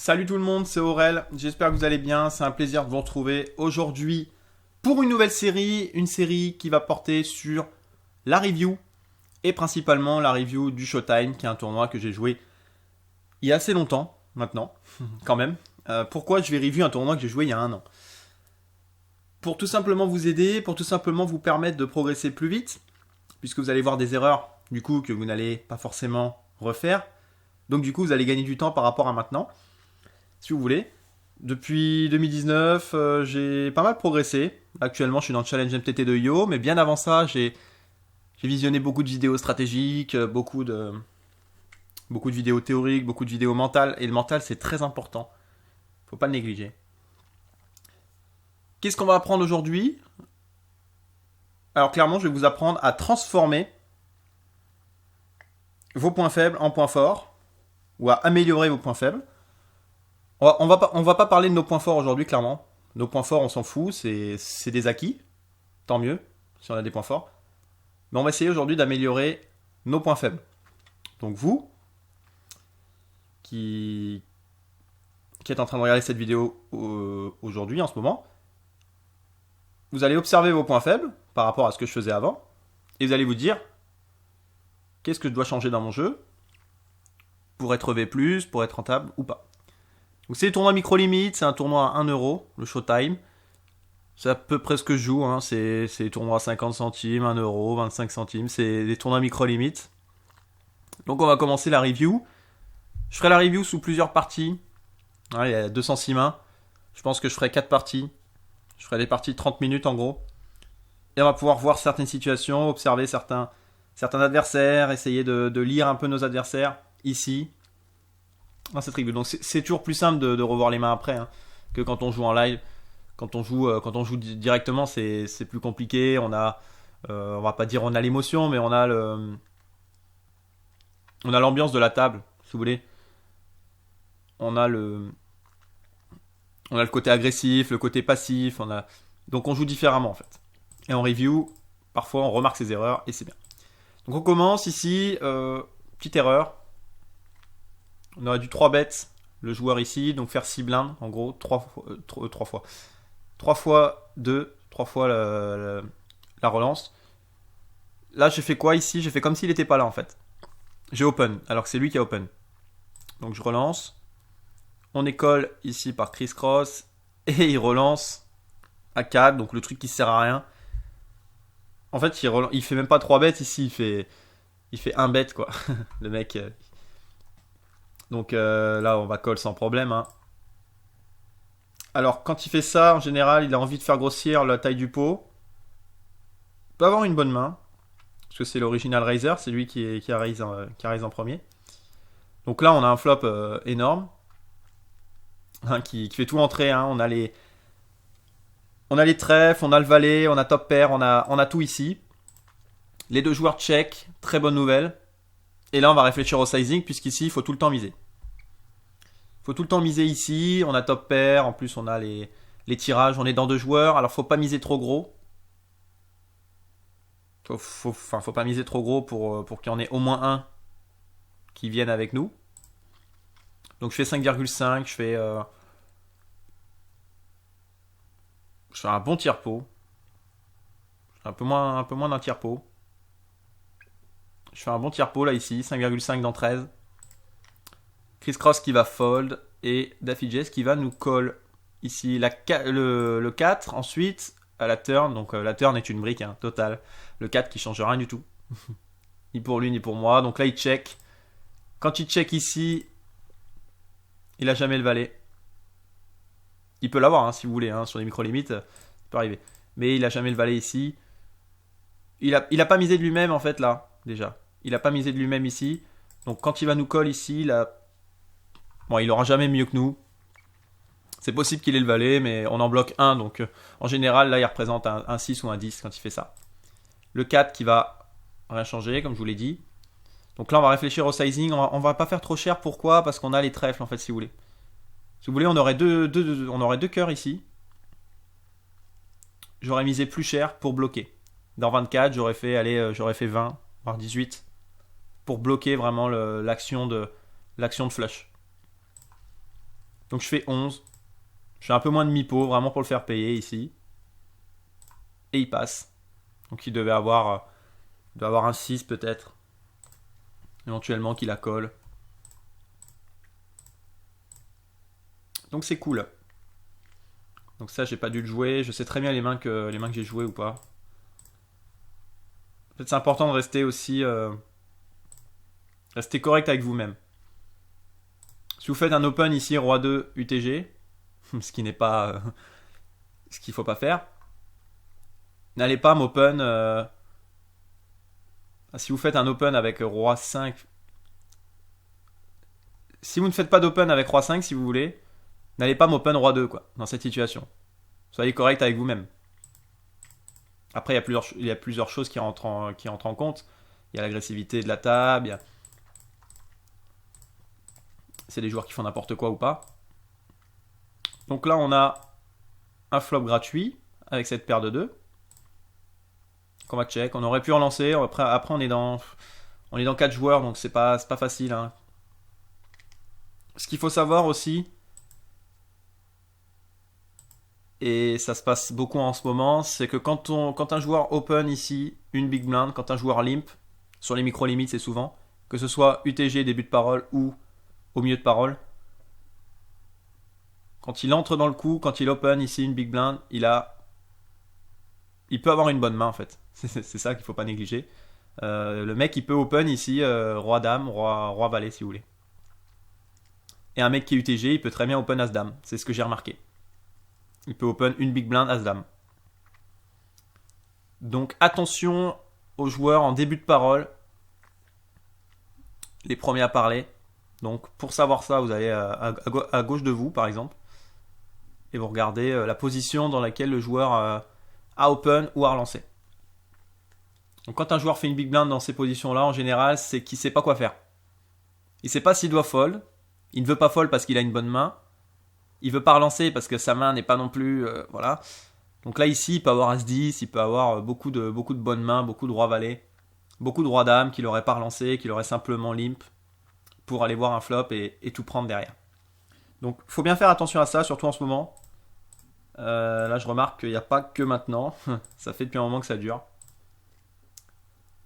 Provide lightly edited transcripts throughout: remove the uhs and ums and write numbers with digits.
Salut tout le monde, c'est Aurel, j'espère que vous allez bien, c'est un plaisir de vous retrouver aujourd'hui pour une nouvelle série, une série qui va porter sur la review et principalement la review du Showtime, qui est un tournoi que j'ai joué il y a assez longtemps maintenant, quand même. Pourquoi je vais review un tournoi que j'ai joué il y a un an? Pour tout simplement vous aider, pour tout simplement vous permettre de progresser plus vite, puisque vous allez voir des erreurs du coup que vous n'allez pas forcément refaire. Donc du coup vous allez gagner du temps par rapport à maintenant. Si vous voulez. Depuis 2019, j'ai pas mal progressé. Actuellement, je suis dans le challenge MTT de Yo, mais bien avant ça, j'ai visionné beaucoup de vidéos stratégiques, beaucoup de vidéos théoriques, beaucoup de vidéos mentales. Et le mental, c'est très important. Faut pas le négliger. Qu'est-ce qu'on va apprendre aujourd'hui? Alors clairement, je vais vous apprendre à transformer vos points faibles en points forts, ou à améliorer vos points faibles. On va pas parler de nos points forts aujourd'hui, clairement. Nos points forts, on s'en fout, c'est des acquis. Tant mieux, si on a des points forts. Mais on va essayer aujourd'hui d'améliorer nos points faibles. Donc vous, qui êtes en train de regarder cette vidéo aujourd'hui, en ce moment, vous allez observer vos points faibles par rapport à ce que je faisais avant. Et vous allez vous dire, qu'est-ce que je dois changer dans mon jeu pour être V+, pour être rentable ou pas. Donc c'est le tournoi micro-limite, c'est un tournoi à 1 euro, le Showtime. C'est à peu près ce que je joue, hein. C'est des tournois à 50 centimes, 1 euro, 25 centimes, c'est des tournois micro-limite. Donc on va commencer la review. Je ferai la review sous plusieurs parties. Il y a 206 mains. Je pense que je ferai 4 parties. Je ferai des parties de 30 minutes en gros. Et on va pouvoir voir certaines situations, observer certains adversaires, essayer de lire un peu nos adversaires ici. Dans cette review. Donc c'est toujours plus simple de revoir les mains après, hein, que quand on joue en live. Quand on joue directement, c'est plus compliqué. On va pas dire on a l'émotion, mais on a l'ambiance de la table, si vous voulez. On a le côté agressif, le côté passif. Donc on joue différemment en fait. Et en review, parfois on remarque ses erreurs et c'est bien. Donc on commence ici, petite erreur. On aurait dû 3 bêtes, le joueur ici, donc faire 6 blindes, en gros, 3 fois. 3 fois 2, 3 fois la relance. Là, j'ai fait quoi ici? J'ai fait comme s'il n'était pas là, en fait. J'ai open, alors que c'est lui qui a open. Donc je relance. On école ici par criss-cross. Et il relance à 4, donc le truc qui sert à rien. En fait, il fait même pas 3 bêtes ici, il fait 1 bête, quoi. Le mec... Donc là, on va call sans problème, hein. Alors, quand il fait ça, en général, il a envie de faire grossir la taille du pot. Il peut avoir une bonne main, parce que c'est l'original raiser, c'est lui qui a raise en premier. Donc là, on a un flop énorme, hein, qui fait tout entrer, hein. On a les trèfles, on a le valet, on a top pair, on a tout ici. Les deux joueurs check, très bonne nouvelle. Et là, on va réfléchir au sizing, puisqu'ici, il faut tout le temps miser. Il faut tout le temps miser ici. On a top pair. En plus, on a les tirages. On est dans 2 joueurs. Alors, faut pas miser trop gros. Faut pas miser trop gros pour qu'il y en ait au moins un qui vienne avec nous. Donc, je fais 5,5. Je fais un bon tiers-pot. Un peu moins d'un tiers-pot. Je fais un bon tiers-pot là ici, 5,5 dans 13. Criss-cross qui va fold et Daffy Jess qui va nous call ici le 4. Ensuite à la turn, donc la turn est une brique, hein, totale. Le 4 qui change rien du tout. Ni pour lui ni pour moi. Donc là il check. Quand il check ici, il a jamais le valet. Il peut l'avoir, hein, si vous voulez, hein, sur les micro-limites, ça peut arriver. Mais il a jamais le valet ici. Il a pas misé de lui-même en fait là, déjà. Il a pas misé de lui-même ici. Donc quand il va nous call ici, il aura jamais mieux que nous. C'est possible qu'il ait le valet, mais on en bloque un. Donc en général, là, il représente un 6 ou un 10 quand il fait ça. Le 4 qui va rien changer, comme je vous l'ai dit. Donc là, on va réfléchir au sizing. On va pas faire trop cher. Pourquoi? Parce qu'on a les trèfles, en fait, si vous voulez. Si vous voulez, on aurait deux cœurs ici. J'aurais misé plus cher pour bloquer. Dans 24, j'aurais fait 20, voire 18. Pour bloquer vraiment l'action de flush. Donc je fais 11. Je fais un peu moins de mi-pot, vraiment pour le faire payer ici. Et il passe. Donc il doit avoir un 6 peut-être. Éventuellement qu'il la colle. Donc c'est cool. Donc ça, j'ai pas dû le jouer. Je sais très bien les mains que j'ai jouées ou pas. En fait, c'est important de rester aussi... rester correct avec vous-même. Si vous faites un open ici, roi 2 UTG, ce qui n'est pas... ce qu'il faut pas faire, n'allez pas m'open... si vous faites un open avec roi 5... Si vous ne faites pas d'open avec roi 5, si vous voulez, n'allez pas m'open roi 2, quoi, dans cette situation. Soyez correct avec vous-même. Après, il y a plusieurs choses qui rentrent en compte. Il y a l'agressivité de la table, c'est des joueurs qui font n'importe quoi ou pas. Donc là, on a un flop gratuit avec cette paire de 2. Qu'on va check. On aurait pu relancer. Après, on est dans 4 joueurs, donc c'est pas facile. Hein. Ce qu'il faut savoir aussi, et ça se passe beaucoup en ce moment, c'est que quand un joueur open ici, une big blind, quand un joueur limp, sur les micro-limites c'est souvent, que ce soit UTG, début de parole ou au milieu de parole, quand il entre dans le coup, quand il open ici une big blind, il peut avoir une bonne main en fait. C'est ça qu'il faut pas négliger. Le mec il peut open ici roi dame, roi valet si vous voulez. Et un mec qui est UTG, il peut très bien open as dame. C'est ce que j'ai remarqué. Il peut open une big blind as dame. Donc attention aux joueurs en début de parole, les premiers à parler. Donc pour savoir ça, vous allez à gauche de vous par exemple, et vous regardez la position dans laquelle le joueur a open ou a relancé. Donc quand un joueur fait une big blind dans ces positions-là, en général, c'est qu'il ne sait pas quoi faire. Il ne sait pas s'il doit fold. Il ne veut pas fold parce qu'il a une bonne main. Il veut pas relancer parce que sa main n'est pas non plus... voilà. Donc là, ici, il peut avoir As-10, il peut avoir beaucoup de bonnes mains, beaucoup de roi-valet, beaucoup de roi-dame qu'il n'aurait pas relancé, qu'il aurait simplement limp pour aller voir un flop et tout prendre derrière. Donc il faut bien faire attention à ça, surtout en ce moment. Là, je remarque qu'il n'y a pas que maintenant. Ça fait depuis un moment que ça dure.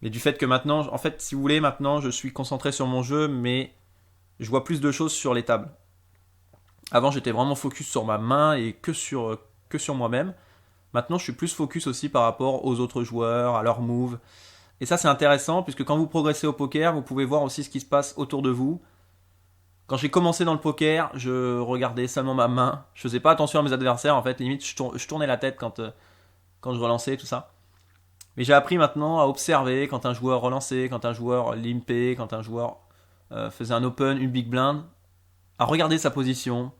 Mais du fait que maintenant, en fait, si vous voulez, maintenant, je suis concentré sur mon jeu, mais je vois plus de choses sur les tables. Avant, j'étais vraiment focus sur ma main et que sur moi-même. Maintenant, je suis plus focus aussi par rapport aux autres joueurs, à leurs moves. Et ça, c'est intéressant, puisque quand vous progressez au poker, vous pouvez voir aussi ce qui se passe autour de vous. Quand j'ai commencé dans le poker, je regardais seulement ma main. Je faisais pas attention à mes adversaires, en fait. Limite, je tournais la tête quand je relançais, tout ça. Mais j'ai appris maintenant à observer quand un joueur relançait, quand un joueur limpait, quand un joueur faisait un open, une big blind, à regarder sa position,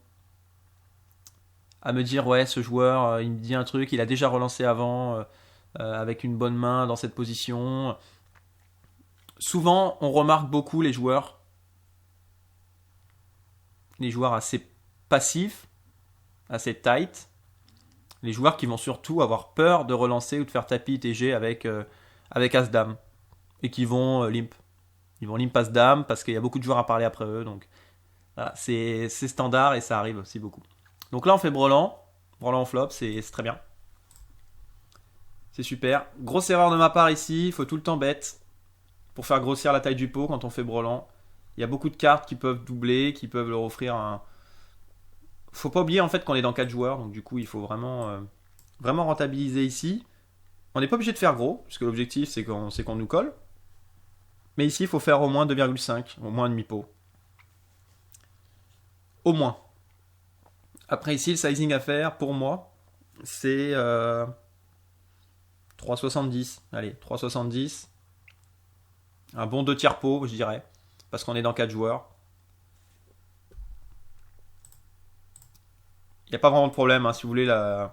à me dire ouais, ce joueur il me dit un truc, il a déjà relancé avant avec une bonne main dans cette position. Souvent on remarque beaucoup les joueurs assez passifs, assez tight, les joueurs qui vont surtout avoir peur de relancer ou de faire tapis TG avec As-Dame et qui vont limp. Ils vont limp As-Dame parce qu'il y a beaucoup de joueurs à parler après eux, donc voilà, c'est standard et ça arrive aussi beaucoup. Donc là on fait brelan en flop, c'est très bien. C'est super. Grosse erreur de ma part ici, il faut tout le temps bet pour faire grossir la taille du pot quand on fait brelan. Il y a beaucoup de cartes qui peuvent doubler, qui peuvent leur offrir un... Faut pas oublier en fait qu'on est dans 4 joueurs, donc du coup il faut vraiment rentabiliser ici. On n'est pas obligé de faire gros, puisque l'objectif c'est qu'on nous colle. Mais ici il faut faire au moins 2,5, au moins un demi-pot. Au moins. Après ici le sizing à faire pour moi c'est 3,70. Allez, 3,70. Un bon 2 tiers pot je dirais, parce qu'on est dans 4 joueurs. Il n'y a pas vraiment de problème, hein, si vous voulez. Il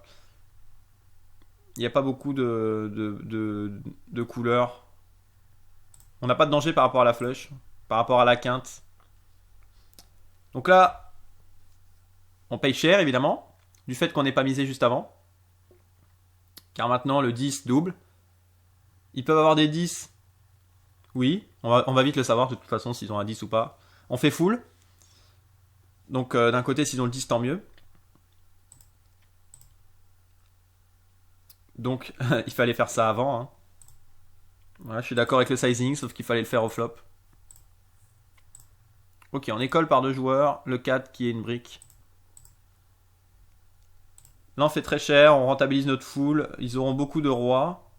n'y a pas beaucoup de couleurs. On n'a pas de danger par rapport à la flush, par rapport à la quinte. Donc là, on paye cher évidemment, du fait qu'on n'ait pas misé juste avant. Car maintenant le 10 double. Ils peuvent avoir des 10. Oui, on va vite le savoir de toute façon s'ils ont un 10 ou pas. On fait full. Donc d'un côté, s'ils ont le 10, tant mieux. Donc il fallait faire ça avant. Hein. Voilà, je suis d'accord avec le sizing, sauf qu'il fallait le faire au flop. Ok, on école par 2 joueurs. Le 4 qui est une brique. Là, on fait très cher. On rentabilise notre full. Ils auront beaucoup de rois.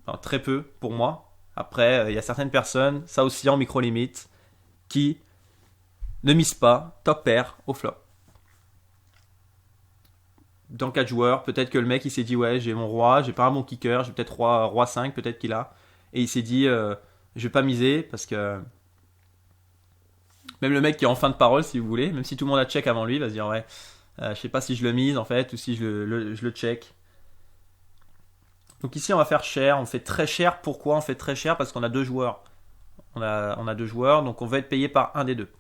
Enfin, très peu pour moi. Après, il y a certaines personnes, ça aussi en micro-limite, qui ne misent pas top pair au flop. Dans 4 joueurs, peut-être que le mec il s'est dit ouais, j'ai mon roi, j'ai pas un bon kicker, j'ai peut-être roi 5, peut-être qu'il a. Et il s'est dit je vais pas miser parce que. Même le mec qui est en fin de parole, si vous voulez, même si tout le monde a check avant lui, il va se dire ouais, je sais pas si je le mise en fait ou si je le check. Donc ici on va faire cher, on fait très cher. Pourquoi on fait très cher? Parce qu'on a 2 joueurs. On a 2 joueurs, donc on va être payé par un des deux.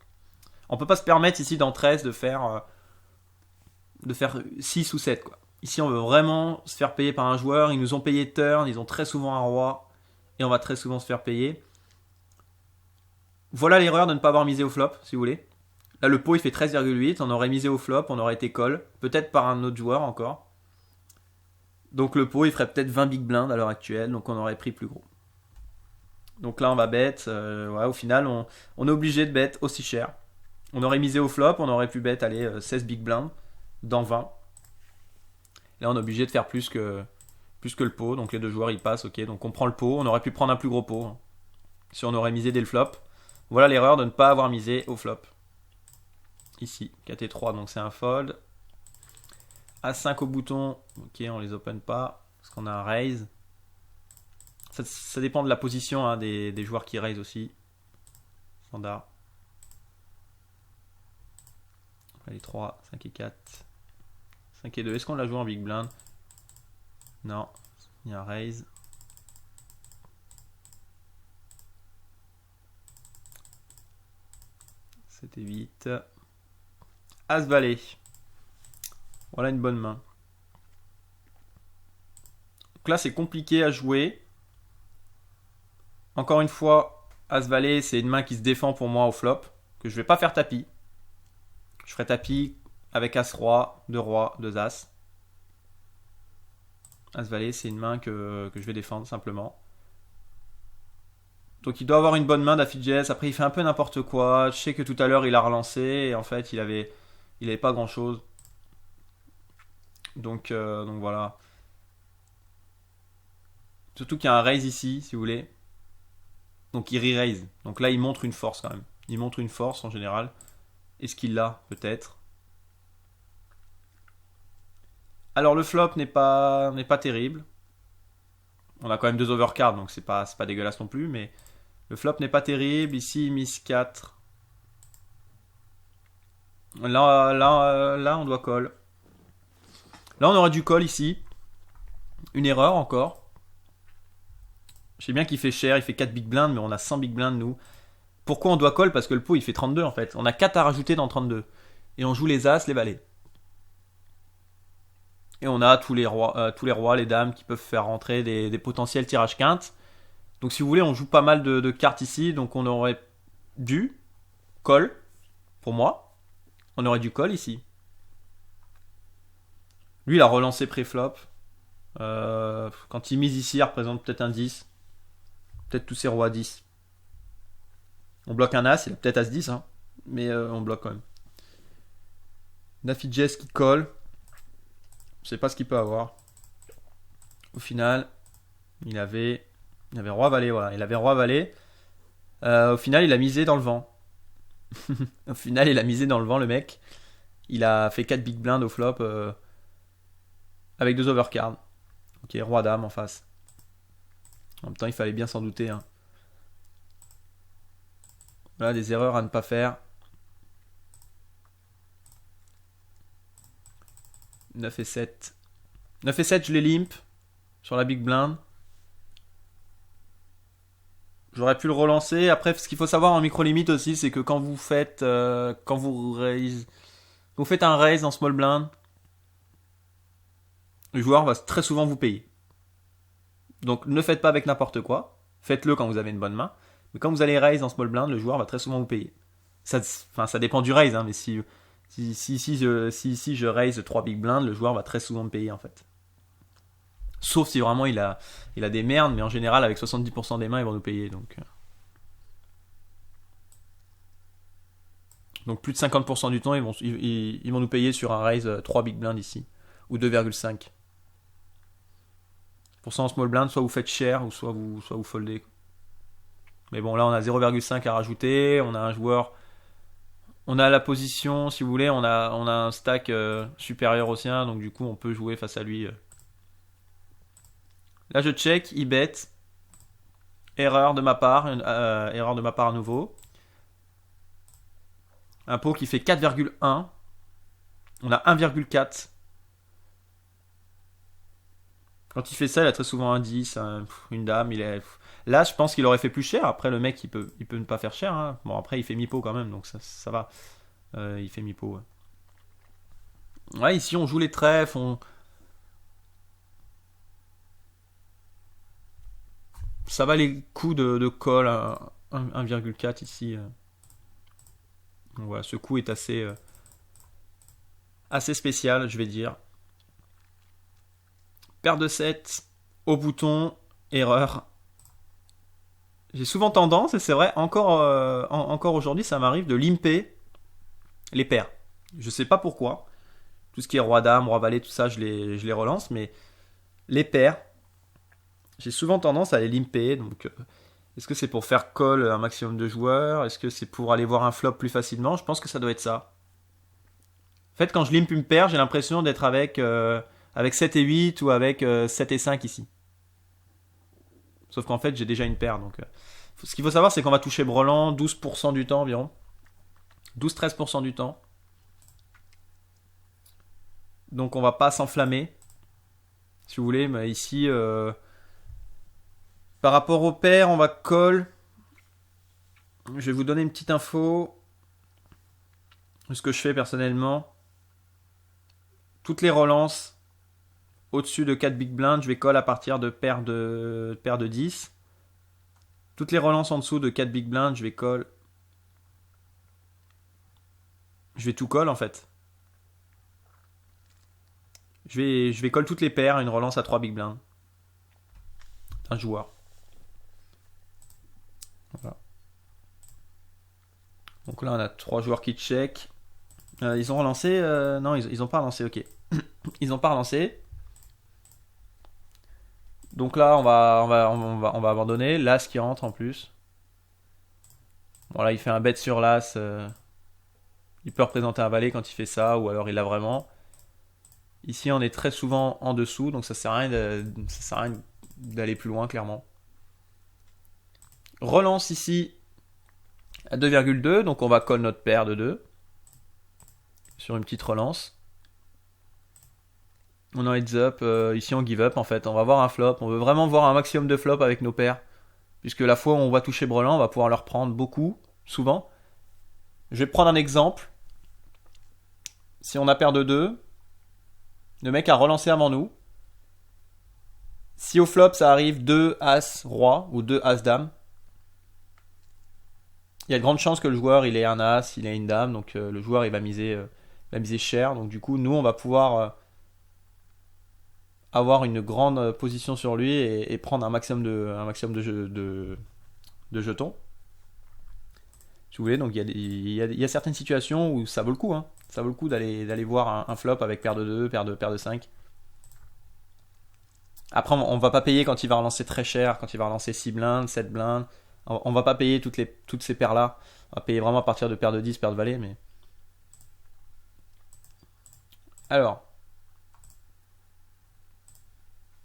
On peut pas se permettre ici dans 13 de faire 6 ou 7 quoi. Ici on veut vraiment se faire payer par un joueur. Ils nous ont payé turn, ils ont très souvent un roi et on va très souvent se faire payer. Voilà l'erreur de ne pas avoir misé au flop si vous voulez. Là le pot il fait 13,8, on aurait misé au flop, on aurait été call, peut-être par un autre joueur encore. Donc le pot il ferait peut-être 20 big blind à l'heure actuelle, donc on aurait pris plus gros. Donc là on va bet, ouais, au final on est obligé de bet aussi cher. On aurait misé au flop, on aurait pu bet aller 16 big blind dans 20. Là on est obligé de faire plus que le pot, donc les 2 joueurs ils passent, ok, donc on prend le pot, on aurait pu prendre un plus gros pot, hein, si on aurait misé dès le flop. Voilà l'erreur de ne pas avoir misé au flop. Ici, 4 et 3, donc c'est un fold. A5 au bouton, ok, on les open pas, parce qu'on a un raise. Ça dépend de la position hein, des joueurs qui raise aussi. Standard. Allez, 3, 5 et 4. 5 et 2. Est-ce qu'on l'a joué en big blind? Non. Il y a un raise. C'était 8. As valet. Voilà une bonne main. Donc là, c'est compliqué à jouer. Encore une fois, As valet, c'est une main qui se défend pour moi au flop. Que je vais pas faire tapis. Je ferai tapis avec As-Roi, 2 rois, 2 As. As-Valet, c'est une main que je vais défendre simplement. Donc il doit avoir une bonne main d'Afidjes. Après, il fait un peu n'importe quoi. Je sais que tout à l'heure, il a relancé. Et en fait, il avait pas grand chose. Donc voilà. Surtout qu'il y a un raise ici, si vous voulez. Donc il re-raise. Donc là, il montre une force quand même. Il montre une force en général. Est-ce qu'il l'a? Peut-être. Alors le flop n'est pas terrible. On a quand même 2 overcards, donc c'est pas dégueulasse non plus, mais le flop n'est pas terrible. Ici, il mise 4. Là, on doit call. Là, on aurait dû call ici. Une erreur encore. Je sais bien qu'il fait cher, il fait 4 big blinds, mais on a 100 big blinds nous. Pourquoi on doit call? Parce que le pot il fait 32 en fait. On a 4 à rajouter dans 32. Et on joue les as, les valets. Et on a tous les rois, les dames qui peuvent faire rentrer des potentiels tirages quintes. Donc si vous voulez, on joue pas mal de cartes ici. Donc on aurait dû call, pour moi. On aurait dû call ici. Lui, il a relancé pré-flop. Quand il mise ici, il représente peut-être un 10. Peut-être tous ses rois à 10. On bloque un as, il a peut-être as 10, hein, mais on bloque quand même. Nafidjes qui colle. Je sais pas ce qu'il peut avoir. Au final, il avait roi valet, voilà. Il avait roi valet. Au final, il a misé dans le vent. Au final, il a misé dans le vent, le mec. Il a fait 4 big blinds au flop avec 2 overcards. Ok, roi dame en face. En même temps, il fallait bien s'en douter. Hein. Voilà des erreurs à ne pas faire. 9 et 7. 9 et 7, je les limp sur la big blind. J'aurais pu le relancer. Après, ce qu'il faut savoir en micro-limite aussi, c'est que quand vous faites un raise en small blind, le joueur va très souvent vous payer. Donc ne faites pas avec n'importe quoi. Faites-le quand vous avez une bonne main. Mais quand vous allez raise en small blind, le joueur va très souvent vous payer. Ça dépend du raise, hein, mais si Si je raise 3 big blinds, le joueur va très souvent me payer en fait. Sauf si vraiment il a des merdes, mais en général avec 70% des mains ils vont nous payer. Donc plus de 50% du temps ils vont nous payer sur un raise 3 big blinds ici. Ou 2,5. Pour ça en small blind, soit vous faites cher ou soit vous foldez. Mais bon là on a 0,5 à rajouter, on a un joueur... On a la position, si vous voulez, on a un stack supérieur au sien, donc du coup on peut jouer face à lui. Là je check, il bet. Erreur de ma part à nouveau. Un pot qui fait 4,1. On a 1,4. Quand il fait ça, il a très souvent un 10, une dame. Là, je pense qu'il aurait fait plus cher. Après, le mec, il peut ne pas faire cher. Hein. Bon, après, il fait mi-pot quand même, donc ça va. Il fait mi-pot. Ouais, ici, on joue les trèfles. Ça va les coups de call à 1,4 ici. Donc voilà, ce coup est assez spécial, je vais dire. Paire de 7 au bouton, erreur. J'ai souvent tendance, et c'est vrai, encore aujourd'hui, ça m'arrive de limper les paires. Je sais pas pourquoi. Tout ce qui est roi dame, roi valet, tout ça, je les relance, mais les paires, j'ai souvent tendance à les limper. Donc, est-ce que c'est pour faire call un maximum de joueurs? Est-ce que c'est pour aller voir un flop plus facilement? Je pense que ça doit être ça. En fait, quand je limpe une paire, j'ai l'impression d'être avec 7 et 8 ou avec 7 et 5 ici. Sauf qu'en fait, j'ai déjà une paire. Donc, ce qu'il faut savoir, c'est qu'on va toucher brelan 12% du temps environ. 12-13% du temps. Donc, on va pas s'enflammer. Si vous voulez, mais ici, par rapport aux paires, on va call. Je vais vous donner une petite info. Ce que je fais personnellement. Toutes les relances au-dessus de 4 big blinds, je vais call à partir de paire de 10. Toutes les relances en dessous de 4 big blinds, je vais call. Je vais tout call en fait. Je vais call toutes les paires, une relance à 3 big blinds. Un joueur. Voilà. Donc là, on a 3 joueurs qui check. Ils ont relancé. Non, ils ont pas relancé, ok. Ils ont pas relancé. Donc là, on va abandonner. L'As qui rentre en plus. Bon, là, il fait un bet sur l'As. Il peut représenter un valet quand il fait ça, ou alors il l'a vraiment. Ici, on est très souvent en dessous, donc ça sert à rien d'aller plus loin, clairement. Relance ici à 2,2, donc on va call notre paire de 2 sur une petite relance. On en heads up, ici on give up en fait, on va voir un flop, on veut vraiment voir un maximum de flop avec nos paires, puisque la fois où on va toucher brelan, on va pouvoir leur prendre beaucoup, souvent. Je vais prendre un exemple. Si on a paire de 2, le mec a relancé avant nous. Si au flop ça arrive 2 As Roi ou 2 As Dame, il y a de grandes chances que le joueur il ait un As, il ait une Dame, donc le joueur il va miser cher. Donc du coup nous on va pouvoir avoir une grande position sur lui et prendre un maximum de jetons. Si vous voulez, donc il y a certaines situations où ça vaut le coup, hein. Ça vaut le coup d'aller voir un flop avec paire de 2, paire de 5. Après, on va pas payer quand il va relancer très cher, quand il va relancer 6 blindes, 7 blindes. On va pas payer toutes ces paires-là. On va payer vraiment à partir de paire de 10, paire de valet. Mais... Alors.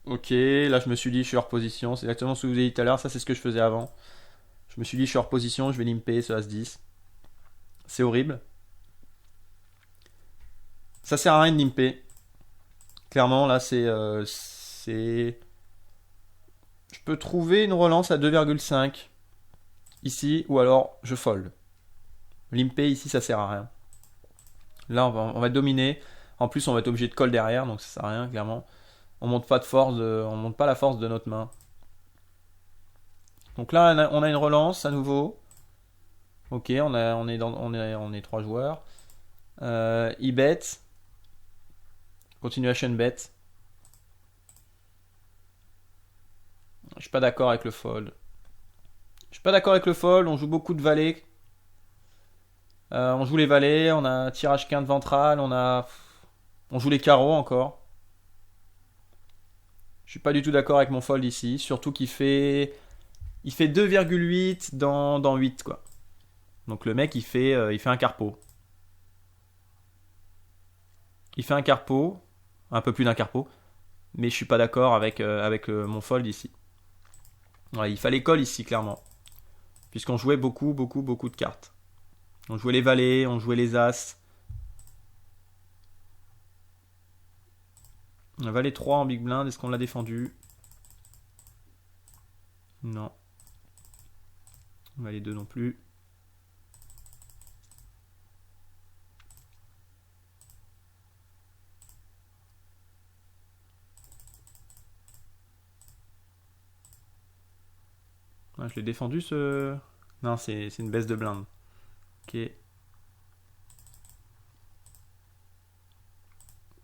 Ok, là je me suis dit, je suis hors position. C'est exactement ce que je vous ai dit tout à l'heure. Ça, c'est ce que je faisais avant. Je me suis dit, je suis hors position, je vais limper ce As-10. C'est horrible. Ça sert à rien de limper. Clairement, là, je peux trouver une relance à 2,5 ici, ou alors je fold. Limper ici, ça sert à rien. Là, on va dominer. En plus, on va être obligé de call derrière, donc ça sert à rien, clairement. On monte pas la force de notre main. Donc là, on a une relance à nouveau. Ok, on est 3 joueurs. E-bet. Continuation bet. Je suis pas d'accord avec le fold. Je suis pas d'accord avec le fold. On joue beaucoup de valets. On joue les valets. On a tirage quinte ventral. On joue les carreaux encore. Je suis pas du tout d'accord avec mon fold ici. Surtout qu'il fait. Il fait 2,8 dans 8 quoi. Donc le mec il fait un carpo. Il fait un carpo. Un peu plus d'un carpo. Mais je suis pas d'accord avec mon fold ici. Ouais, il fallait call ici clairement. Puisqu'on jouait beaucoup de cartes. On jouait les valets, on jouait les as. Un valet 3 en big blind, est-ce qu'on l'a défendu? Non. Valet 2 non plus. Ah, je l'ai défendu ce... Non, c'est une baisse de blinde. Ok.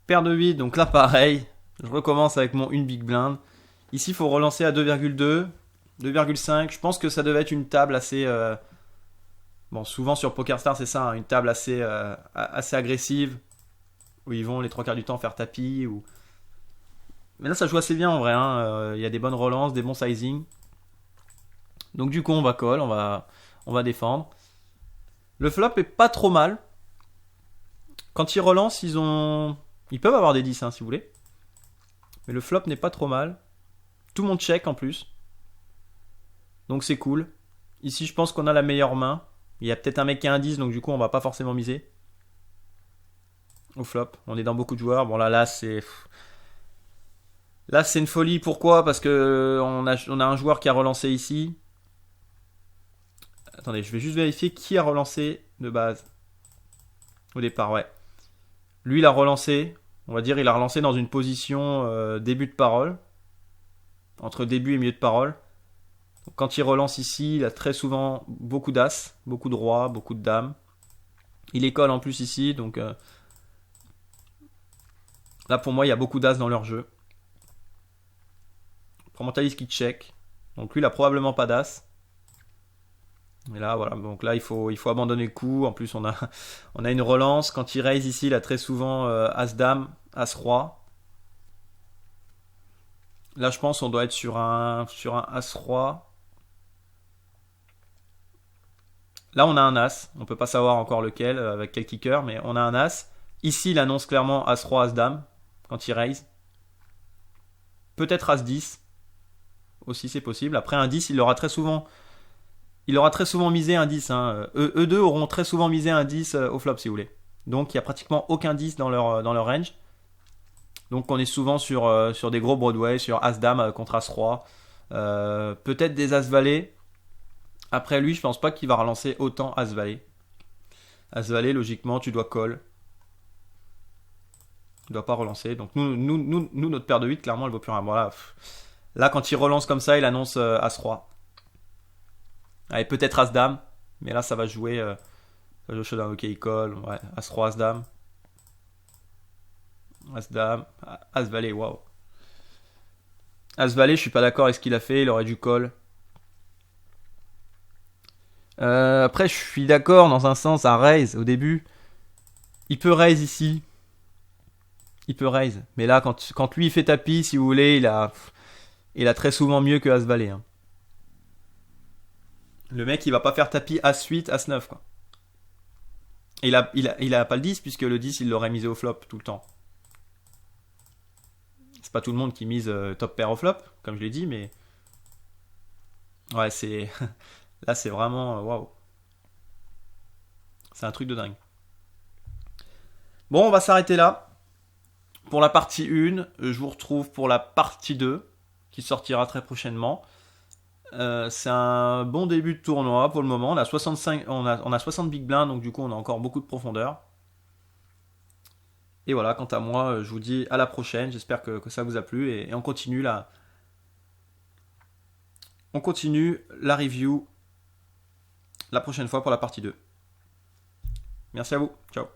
Paire de 8, donc là pareil. Je recommence avec mon une big blind. Ici, il faut relancer à 2,2, 2,5. Je pense que ça devait être une table assez... Bon, souvent sur PokerStars, c'est ça, hein, une table assez agressive. Où ils vont les trois quarts du temps faire tapis. Mais là, ça joue assez bien en vrai. Hein. Il y a des bonnes relances, des bons sizing. Donc du coup, on va call, on va défendre. Le flop est pas trop mal. Quand ils relancent, ils peuvent avoir des 10 hein, si vous voulez. Mais le flop n'est pas trop mal. Tout le monde check en plus. Donc c'est cool. Ici, je pense qu'on a la meilleure main. Il y a peut-être un mec qui a un 10, donc du coup, on va pas forcément miser. Au flop. On est dans beaucoup de joueurs. Bon là c'est... Là, c'est une folie. Pourquoi? Parce que on a un joueur qui a relancé ici. Attendez, je vais juste vérifier qui a relancé de base. Au départ, ouais. Lui, il a relancé. On va dire, il a relancé dans une position début de parole. Entre début et milieu de parole. Donc, quand il relance ici, il a très souvent beaucoup d'as, beaucoup de rois, beaucoup de dames. Il école en plus ici, donc là pour moi il y a beaucoup d'as dans leur jeu. Pour Mentalist qui check. Donc lui il a probablement pas d'as. Et là voilà, donc là il faut abandonner le coup. En plus on a une relance. Quand il raise ici, il a très souvent as-dame, as-roi. Là je pense on doit être sur un as-roi. Là on a un as, on peut pas savoir encore lequel, avec quel kicker, mais on a un as. Ici il annonce clairement as-roi, as-dame, quand il raise. Peut-être as-10, aussi c'est possible. Après un 10 il aura très souvent misé un 10. Hein. Eux deux auront très souvent misé un 10 au flop si vous voulez. Donc il n'y a pratiquement aucun 10 dans leur range. Donc on est souvent sur des gros Broadway, sur As-Dame contre As-Roi. Peut-être des As-Valet. Après lui, je pense pas qu'il va relancer autant As-Valet. As-Valet, logiquement, tu dois call. Tu dois pas relancer. Donc nous notre paire de 8, clairement, elle vaut plus rien. Voilà. Là, quand il relance comme ça, il annonce As-Roi. Allez, peut-être As-Dame. Mais là, ça va jouer... ça va jouer showdown. Ok, il call. Ouais, As-Roi, As-Dame. As-Dame. As-Valet, waouh. As-Valet, je suis pas d'accord avec ce qu'il a fait. Il aurait dû call. Après, je suis d'accord dans un sens à raise au début. Il peut raise ici. Il peut raise. Mais là, quand lui il fait tapis, si vous voulez, il a très souvent mieux que As-Valet. Hein. Le mec, il va pas faire tapis As-8, As-9. Quoi. Et il a pas le 10, puisque le 10, il l'aurait misé au flop tout le temps. C'est pas tout le monde qui mise top pair au flop, comme je l'ai dit, mais. Ouais, c'est. Là, c'est vraiment. Waouh. C'est un truc de dingue. Bon, on va s'arrêter là. Pour la partie 1, je vous retrouve pour la partie 2, qui sortira très prochainement. C'est un bon début de tournoi pour le moment. On a 60 big blinds, donc du coup on a encore beaucoup de profondeur. Et voilà, quant à moi, je vous dis à la prochaine. J'espère que ça vous a plu et on continue la review la prochaine fois pour la partie 2. Merci à vous. Ciao.